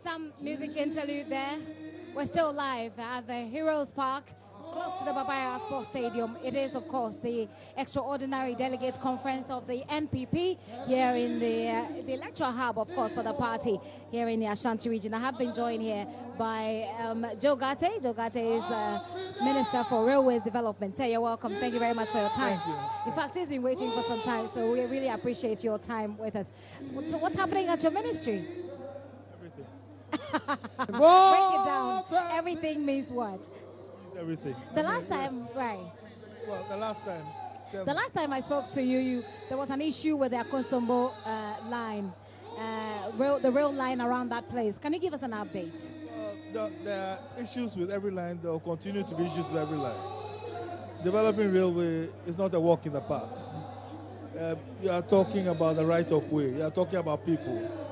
Some music interlude there. We're still live at the Heroes Park, close to the Babaya Sports Stadium. It is, of course, the extraordinary delegates conference of the NPP here in the electoral hub, of course, for the party here in the Ashanti region. I have been joined here by Joe Gate. Joe Gate is Minister for Railways Development. Say you're welcome. Thank you very much for your time. Thank you. In fact, he's been waiting for some time, so we really appreciate your time with us. So what's happening at your ministry? Everything. Break it down. Everything means what? Everything. The last time, right? Well, the last time I spoke to you, there was an issue with the Akonsombo line, the rail line around that place. Can you give us an update? There are issues with every line. There will continue to be issues with every line. Developing railway is not a walk in the park. You are talking about the right of way. You are talking about people.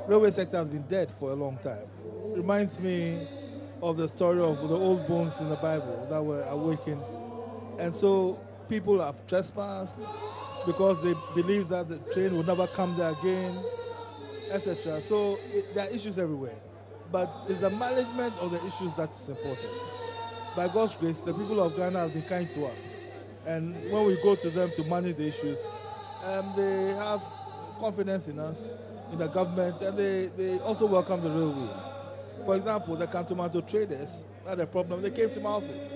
Railway sector has been dead for a long time. It reminds me of the story of the old bones in the Bible that were awakened. And so people have trespassed because they believe that the train will never come there again, etc. So there are issues everywhere. But it's the management of the issues that is important. By God's grace, the people of Ghana have been kind to us. And when we go to them to manage the issues, they have confidence in us, in the government, and they also welcome the railway. For example, the Kantomanto traders had a problem. They came to my office.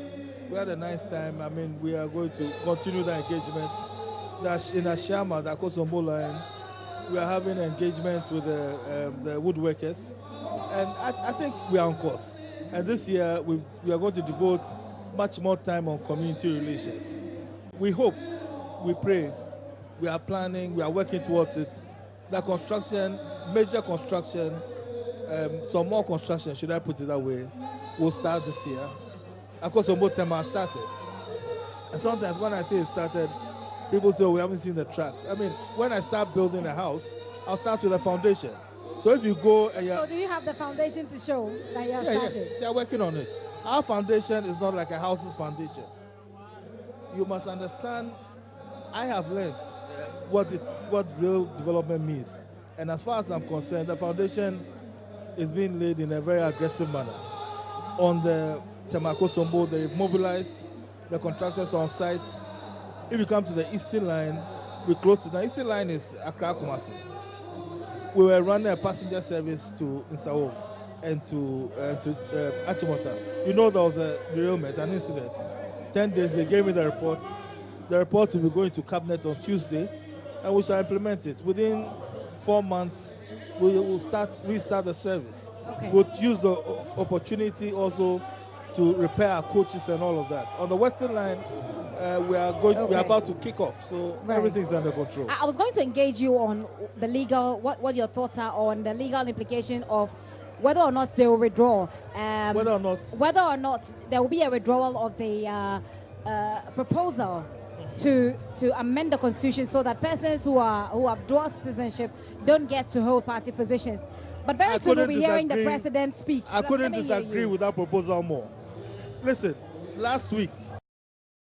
We had a nice time. I mean, we are going to continue the engagement. That's in Ashama, the Akosombo line. We are having engagement with the woodworkers. And I think we are on course. And this year, we are going to devote much more time on community relations. We hope, we pray, we are planning, we are working towards it. The construction, major construction, some more construction, should I put it that way, will start this year. Of course, some more time has started. And sometimes when I say it started, people say, oh, we haven't seen the tracks. I mean, when I start building a house, I'll start with the foundation. So if you go and So do you have the foundation to show that you have started? Yes, they are working on it. Our foundation is not like a house's foundation. You must understand, I have learned what real development means. And as far as I'm concerned, the foundation is being laid in a very aggressive manner. On the Temako-Sombo, they've mobilized the contractors on site. If you come to the Eastern Line, we're close to the Eastern Line is Accra-Kumasi. We were running a passenger service to Nsao and to Achimota. You know there was a derailment, an incident. 10 days, they gave me the report. The report will be going to Cabinet on Tuesday, and we shall implement it. Within 4 months, we will restart the service. Okay. We'll use the opportunity also to repair our coaches and all of that. On the Western Line, we are about to kick off, so everything's under control. I was going to engage you on the legal, what your thoughts are on the legal implication of whether or not they will withdraw. Whether or not there will be a withdrawal of the proposal to amend the constitution so that persons who have dual citizenship don't get to hold party positions. But very soon we'll be hearing the president speak. I couldn't disagree with that proposal more. Listen, last week